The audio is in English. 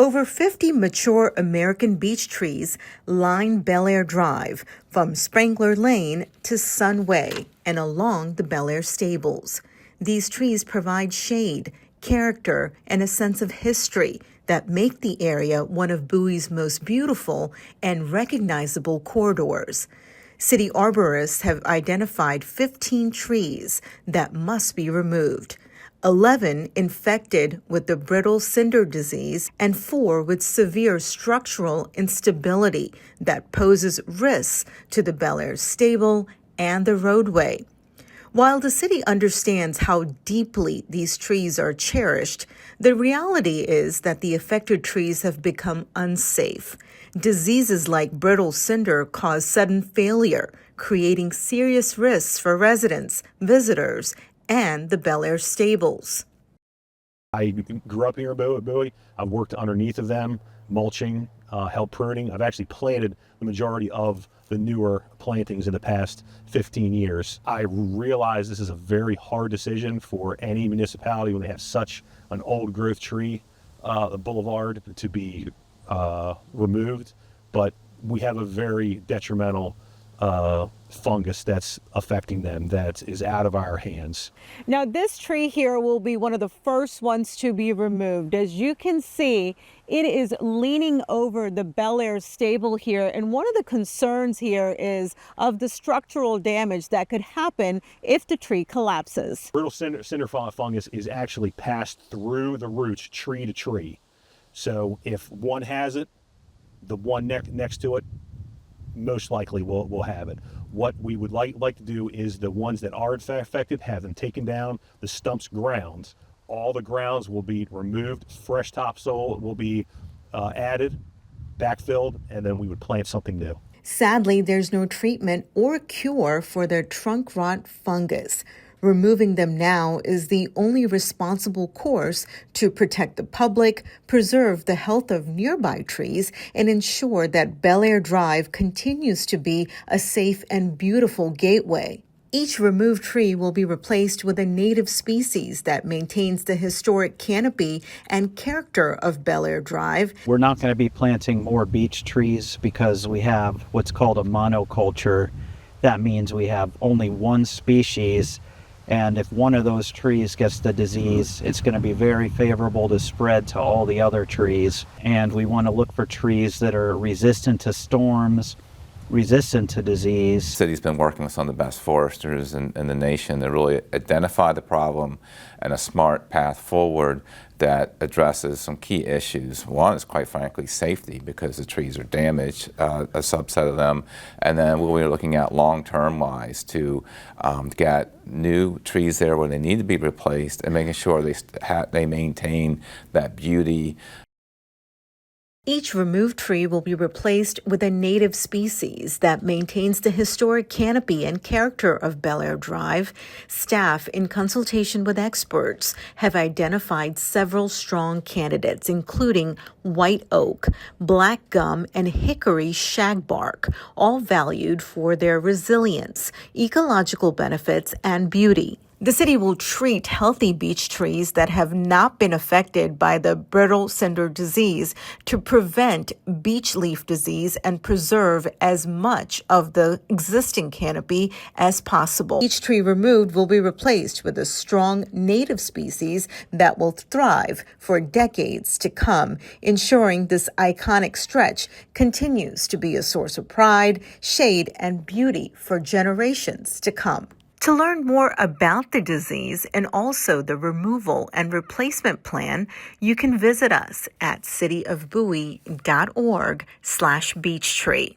Over 50 mature American beech trees line Bel Air Drive from Spangler Lane to Sun Way and along the Bel Air stables. These trees provide shade, character, and a sense of history that make the area one of Bowie's most beautiful and recognizable corridors. City arborists have identified 15 trees that must be removed. 11 infected with the brittle cinder disease, and 4 with severe structural instability that poses risks to the Bel Air stable and the roadway. While the city understands how deeply these trees are cherished, the reality is that the affected trees have become unsafe. Diseases like brittle cinder cause sudden failure, creating serious risks for residents, visitors, and the Bel Air stables. I grew up here in Bowie. I've worked underneath of them, mulching, help pruning. I've actually planted the majority of the newer plantings in the past 15 years. I realize this is a very hard decision for any municipality when they have such an old growth tree, the boulevard, to be removed, but we have a very detrimental fungus that's affecting them that is out of our hands. Now, this tree here will be one of the first ones to be removed. As you can see, it is leaning over the Bel Air stable here, and one of the concerns here is of the structural damage that could happen if the tree collapses. Brittle cinder fungus is actually passed through the roots, tree to tree. So if one has it, the one next to it most likely will have it. What we would like to do is the ones that are affected, have them taken down, the stumps ground. All the grounds will be removed, fresh topsoil will be added, backfilled, and then we would plant something new. Sadly, there's no treatment or cure for their trunk rot fungus. Removing them now is the only responsible course to protect the public, preserve the health of nearby trees, and ensure that Bel Air Drive continues to be a safe and beautiful gateway. Each removed tree will be replaced with a native species that maintains the historic canopy and character of Bel Air Drive. We're not going to be planting more beech trees because we have what's called a monoculture. That means we have only one species. And if one of those trees gets the disease, it's going to be very favorable to spread to all the other trees. And we want to look for trees that are resistant to storms, resistant to disease. The city's been working with some of the best foresters in the nation to really identify the problem and a smart path forward that addresses some key issues. One is, quite frankly, safety, because the trees are damaged, a subset of them. And then we're looking at long-term wise to get new trees there where they need to be replaced and making sure they maintain that beauty. Each removed tree will be replaced with a native species that maintains the historic canopy and character of Bel Air Drive. Staff, in consultation with experts, have identified several strong candidates, including white oak, black gum, and hickory shagbark, all valued for their resilience, ecological benefits, and beauty. The city will treat healthy beech trees that have not been affected by the brittle cinder disease to prevent beech leaf disease and preserve as much of the existing canopy as possible. Each tree removed will be replaced with a strong native species that will thrive for decades to come, ensuring this iconic stretch continues to be a source of pride, shade, and beauty for generations to come. To learn more about the disease and also the removal and replacement plan, you can visit us at cityofbowie.org/beechtree.